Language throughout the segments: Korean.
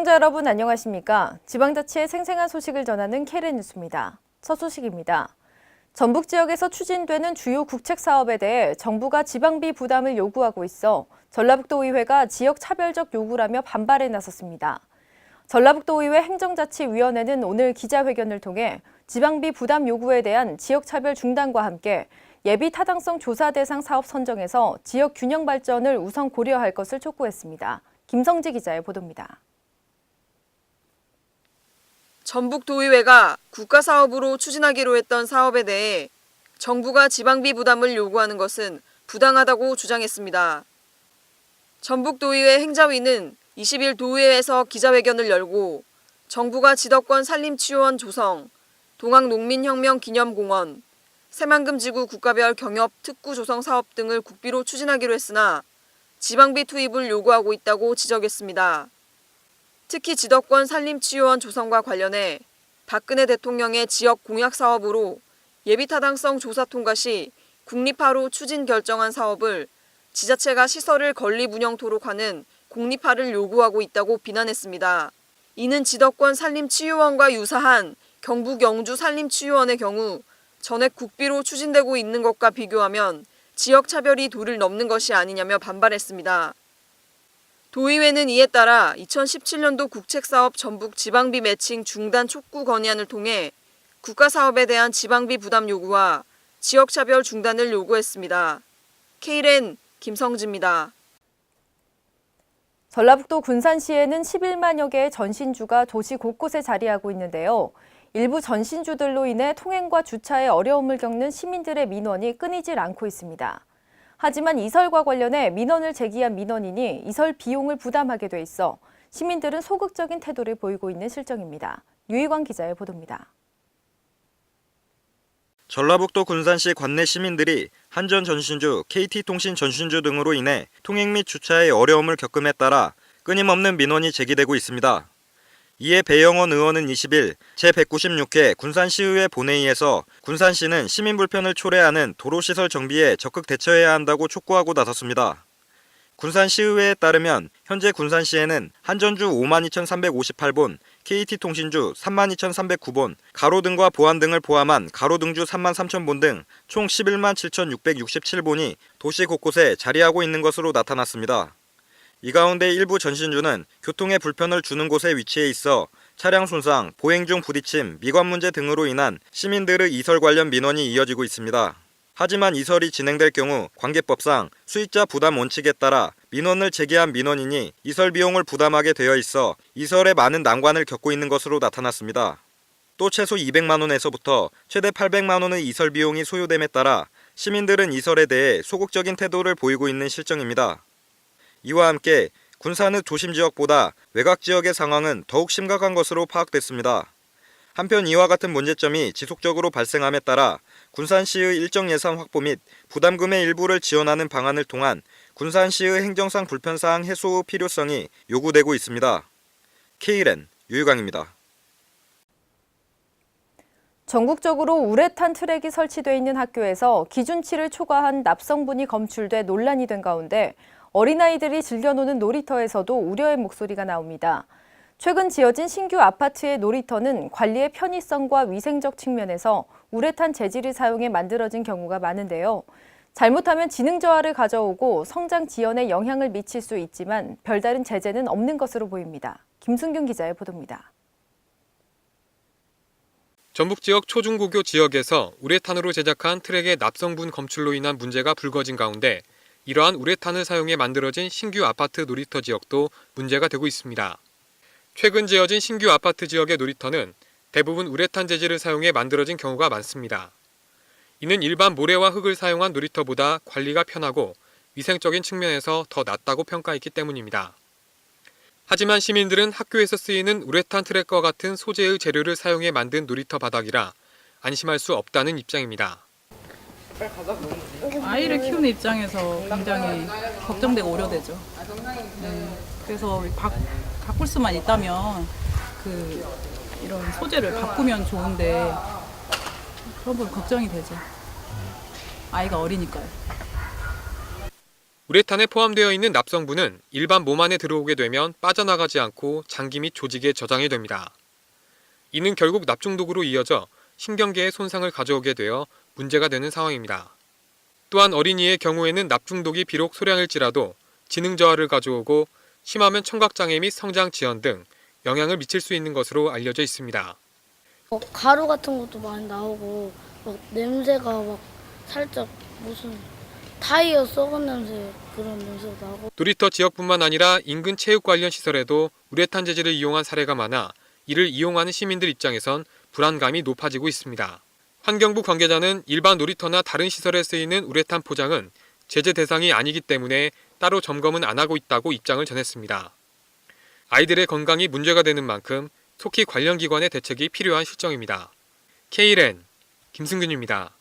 시청자 여러분 안녕하십니까? 지방자치의 생생한 소식을 전하는 KLN 뉴스입니다. 첫 소식입니다. 전북 지역에서 추진되는 주요 국책 사업에 대해 정부가 지방비 부담을 요구하고 있어 전라북도의회가 지역 차별적 요구라며 반발에 나섰습니다. 전라북도의회 행정자치위원회는 오늘 기자회견을 통해 지방비 부담 요구에 대한 지역 차별 중단과 함께 예비 타당성 조사 대상 사업 선정에서 지역 균형 발전을 우선 고려할 것을 촉구했습니다. 김성지 기자의 보도입니다. 전북도의회가 국가사업으로 추진하기로 했던 사업에 대해 정부가 지방비 부담을 요구하는 것은 부당하다고 주장했습니다. 전북도의회 행자위는 20일 도의회에서 기자회견을 열고 정부가 지덕권 산림치유원 조성, 동학농민혁명기념공원, 새만금지구 국가별 경협 특구 조성 사업 등을 국비로 추진하기로 했으나 지방비 투입을 요구하고 있다고 지적했습니다. 특히 지덕권 산림치유원 조성과 관련해 박근혜 대통령의 지역 공약 사업으로 예비타당성 조사 통과 시 국립화로 추진 결정한 사업을 지자체가 시설을 건립 운영토록 하는 공립화를 요구하고 있다고 비난했습니다. 이는 지덕권 산림치유원과 유사한 경북 영주 산림치유원의 경우 전액 국비로 추진되고 있는 것과 비교하면 지역 차별이 도를 넘는 것이 아니냐며 반발했습니다. 도의회는 이에 따라 2017년도 국책사업 전북 지방비 매칭 중단 촉구 건의안을 통해 국가사업에 대한 지방비 부담 요구와 지역차별 중단을 요구했습니다. KLN 김성지입니다. 전라북도 군산시에는 11만여 개의 전신주가 도시 곳곳에 자리하고 있는데요. 일부 전신주들로 인해 통행과 주차에 어려움을 겪는 시민들의 민원이 끊이질 않고 있습니다. 하지만 이설과 관련해 민원을 제기한 민원인이 이설 비용을 부담하게 돼 있어 시민들은 소극적인 태도를 보이고 있는 실정입니다. 유희광 기자의 보도입니다. 전라북도 군산시 관내 시민들이 한전 전신주, KT통신 전신주 등으로 인해 통행 및 주차에 어려움을 겪음에 따라 끊임없는 민원이 제기되고 있습니다. 이에 배영원 의원은 20일 제196회 군산시의회 본회의에서 군산시는 시민 불편을 초래하는 도로시설 정비에 적극 대처해야 한다고 촉구하고 나섰습니다. 군산시의회에 따르면 현재 군산시에는 한전주 52,358본, KT통신주 32,309본, 가로등과 보안 등을 포함한 가로등주 33,000본 등 총 117,667본이 도시 곳곳에 자리하고 있는 것으로 나타났습니다. 이 가운데 일부 전신주는 교통에 불편을 주는 곳에 위치해 있어 차량 손상, 보행 중 부딪힘, 미관 문제 등으로 인한 시민들의 이설 관련 민원이 이어지고 있습니다. 하지만 이설이 진행될 경우 관계법상 수익자 부담 원칙에 따라 민원을 제기한 민원인이 이설 비용을 부담하게 되어 있어 이설에 많은 난관을 겪고 있는 것으로 나타났습니다. 또 최소 200만 원에서부터 최대 800만 원의 이설 비용이 소요됨에 따라 시민들은 이설에 대해 소극적인 태도를 보이고 있는 실정입니다. 이와 함께 군산의 도심 지역보다 외곽 지역의 상황은 더욱 심각한 것으로 파악됐습니다. 한편 이와 같은 문제점이 지속적으로 발생함에 따라 군산시의 일정 예산 확보 및 부담금의 일부를 지원하는 방안을 통한 군산시의 행정상 불편사항 해소의 필요성이 요구되고 있습니다. KLN 유희광입니다. 전국적으로 우레탄 트랙이 설치돼 있는 학교에서 기준치를 초과한 납성분이 검출돼 논란이 된 가운데 어린아이들이 즐겨노는 놀이터에서도 우려의 목소리가 나옵니다. 최근 지어진 신규 아파트의 놀이터는 관리의 편의성과 위생적 측면에서 우레탄 재질을 사용해 만들어진 경우가 많은데요. 잘못하면 지능 저하를 가져오고 성장 지연에 영향을 미칠 수 있지만 별다른 제재는 없는 것으로 보입니다. 김순균 기자의 보도입니다. 전북 지역 초중고교 지역에서 우레탄으로 제작한 트랙의 납성분 검출로 인한 문제가 불거진 가운데 이러한 우레탄을 사용해 만들어진 신규 아파트 놀이터 지역도 문제가 되고 있습니다. 최근 지어진 신규 아파트 지역의 놀이터는 대부분 우레탄 재질을 사용해 만들어진 경우가 많습니다. 이는 일반 모래와 흙을 사용한 놀이터보다 관리가 편하고 위생적인 측면에서 더 낫다고 평가했기 때문입니다. 하지만 시민들은 학교에서 쓰이는 우레탄 트랙과 같은 소재의 재료를 사용해 만든 놀이터 바닥이라 안심할 수 없다는 입장입니다. 아이를 키우는 입장에서 굉장히 걱정되고 우려되죠. 그래서 바꿀 수만 있다면 이런 소재를 바꾸면 좋은데 그런 부분 걱정이 되죠. 아이가 어리니까요. 우레탄에 포함되어 있는 납성분은 일반 몸 안에 들어오게 되면 빠져나가지 않고 장기 및 조직에 저장이 됩니다. 이는 결국 납중독으로 이어져 신경계에 손상을 가져오게 되어 문제가 되는 상황입니다. 또한 어린이의 경우에는 납중독이 비록 소량일지라도 지능 저하를 가져오고 심하면 청각장애 및 성장 지연 등 영향을 미칠 수 있는 것으로 알려져 있습니다. 가루 같은 것도 많이 나오고 막 냄새가 막 살짝 무슨 타이어 썩은 냄새 그런 냄새가 나고. 놀이터 지역뿐만 아니라 인근 체육 관련 시설에도 우레탄 재질을 이용한 사례가 많아 이를 이용하는 시민들 입장에선 불안감이 높아지고 있습니다. 환경부 관계자는 일반 놀이터나 다른 시설에 쓰이는 우레탄 포장은 제재 대상이 아니기 때문에 따로 점검은 안 하고 있다고 입장을 전했습니다. 아이들의 건강이 문제가 되는 만큼 속히 관련 기관의 대책이 필요한 실정입니다. Kren 김승균입니다.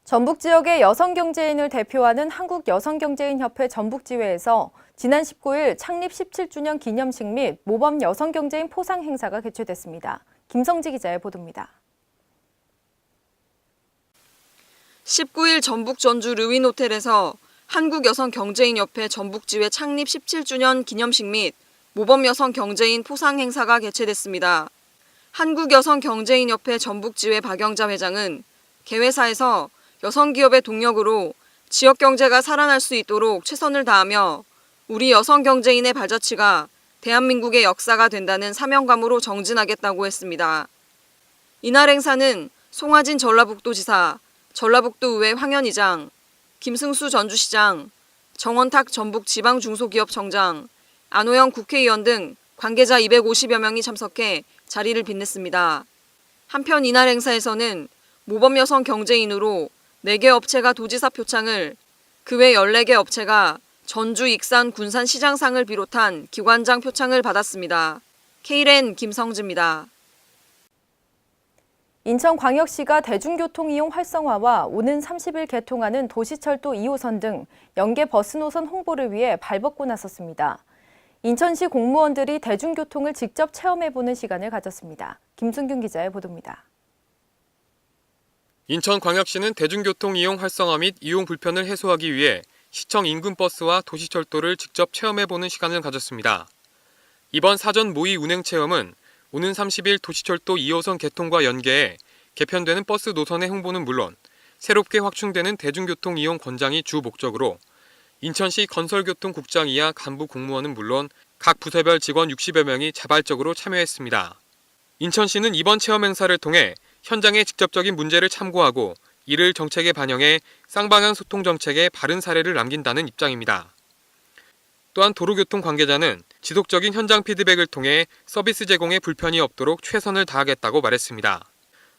전북 지역의 여성 경제인을 대표하는 한국여성경제인협회 전북지회에서 지난 19일 창립 17주년 기념식 및 모범 여성경제인 포상 행사가 개최됐습니다. 김성지 기자의 보도입니다. 19일 전북 전주 르윈호텔에서 한국여성경제인협회 전북지회 창립 17주년 기념식 및 모범여성경제인 포상 행사가 개최됐습니다. 한국여성경제인협회 전북지회 박영자 회장은 개회사에서 여성기업의 동력으로 지역경제가 살아날 수 있도록 최선을 다하며 우리 여성경제인의 발자취가 대한민국의 역사가 된다는 사명감으로 정진하겠다고 했습니다. 이날 행사는 송하진 전라북도지사, 전라북도의회 황현의장, 김승수 전주시장, 정원탁 전북지방중소기업청장, 안호영 국회의원 등 관계자 250여 명이 참석해 자리를 빛냈습니다. 한편 이날 행사에서는 모범여성 경제인으로 4개 업체가 도지사 표창을, 그 외 14개 업체가 전주 익산 군산 시장상을 비롯한 기관장 표창을 받았습니다. Kren 김성지입니다. 인천광역시가 대중교통 이용 활성화와 오는 30일 개통하는 도시철도 2호선 등 연계 버스 노선 홍보를 위해 발벗고 나섰습니다. 인천시 공무원들이 대중교통을 직접 체험해보는 시간을 가졌습니다. 김순균 기자의 보도입니다. 인천광역시는 대중교통 이용 활성화 및 이용 불편을 해소하기 위해 시청 인근 버스와 도시철도를 직접 체험해보는 시간을 가졌습니다. 이번 사전 모의 운행 체험은 오는 30일 도시철도 2호선 개통과 연계해 개편되는 버스 노선의 홍보는 물론 새롭게 확충되는 대중교통 이용 권장이 주 목적으로 인천시 건설교통국장 이하 간부 공무원은 물론 각 부서별 직원 60여 명이 자발적으로 참여했습니다. 인천시는 이번 체험 행사를 통해 현장의 직접적인 문제를 참고하고 이를 정책에 반영해 쌍방향 소통 정책에 바른 사례를 남긴다는 입장입니다. 또한 도로교통 관계자는 지속적인 현장 피드백을 통해 서비스 제공에 불편이 없도록 최선을 다하겠다고 말했습니다.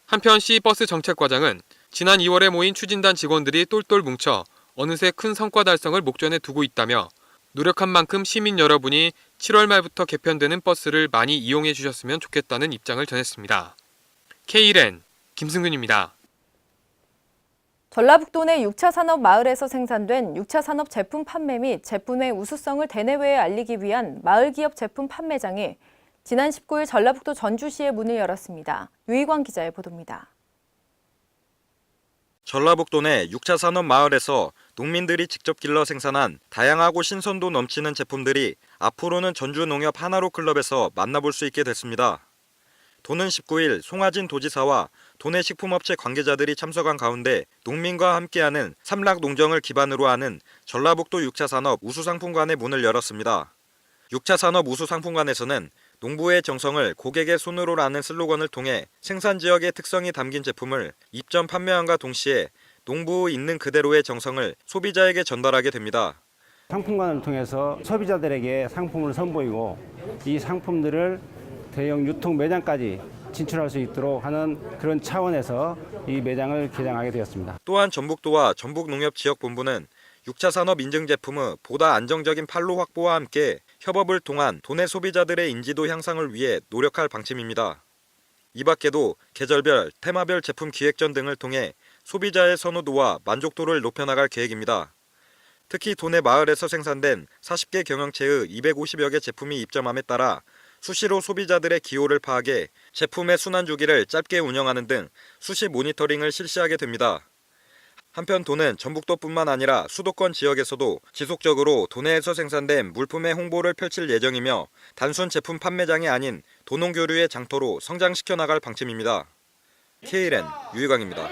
한편 시버스 정책과장은 지난 2월에 모인 추진단 직원들이 똘똘 뭉쳐 어느새 큰 성과 달성을 목전에 두고 있다며 노력한 만큼 시민 여러분이 7월 말부터 개편되는 버스를 많이 이용해 주셨으면 좋겠다는 입장을 전했습니다. Kren 김승균입니다. 전라북도 내 6차 산업 마을에서 생산된 6차 산업 제품 판매 및 제품의 우수성을 대내외에 알리기 위한 마을 기업 제품 판매장이 지난 19일 전라북도 전주시에 문을 열었습니다. 유희광 기자의 보도입니다. 전라북도 내 6차 산업 마을에서 농민들이 직접 길러 생산한 다양하고 신선도 넘치는 제품들이 앞으로는 전주 농협 하나로 클럽에서 만나볼 수 있게 됐습니다. 도는 19일 송하진 도지사와 도내 식품업체 관계자들이 참석한 가운데 농민과 함께하는 삼락농정을 기반으로 하는 전라북도 6차 산업 우수상품관의 문을 열었습니다. 6차 산업 우수상품관에서는 농부의 정성을 고객의 손으로라는 슬로건을 통해 생산 지역의 특성이 담긴 제품을 입점 판매함과 동시에 농부 있는 그대로의 정성을 소비자에게 전달하게 됩니다. 상품관을 통해서 소비자들에게 상품을 선보이고 이 상품들을 대형 유통 매장까지 진출할 수 있도록 하는 그런 차원에서 이 매장을 개장하게 되었습니다. 또한 전북도와 전북농협지역본부는 6차 산업 인증 제품의 보다 안정적인 판로 확보와 함께 협업을 통한 도내 소비자들의 인지도 향상을 위해 노력할 방침입니다. 이 밖에도 계절별, 테마별 제품 기획전 등을 통해 소비자의 선호도와 만족도를 높여나갈 계획입니다. 특히 도내 마을에서 생산된 40개 경영체의 250여 개 제품이 입점함에 따라 수시로 소비자들의 기호를 파악해 제품의 순환 주기를 짧게 운영하는 등 수시 모니터링을 실시하게 됩니다. 한편 도는 전북도뿐만 아니라 수도권 지역에서도 지속적으로 도내에서 생산된 물품의 홍보를 펼칠 예정이며 단순 제품 판매장이 아닌 도농교류의 장터로 성장시켜 나갈 방침입니다. KLN 유희광입니다.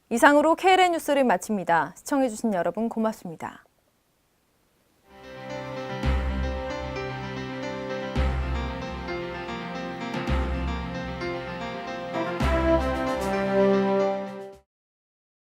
이상으로 KLN 뉴스를 마칩니다. 시청해주신 여러분 고맙습니다.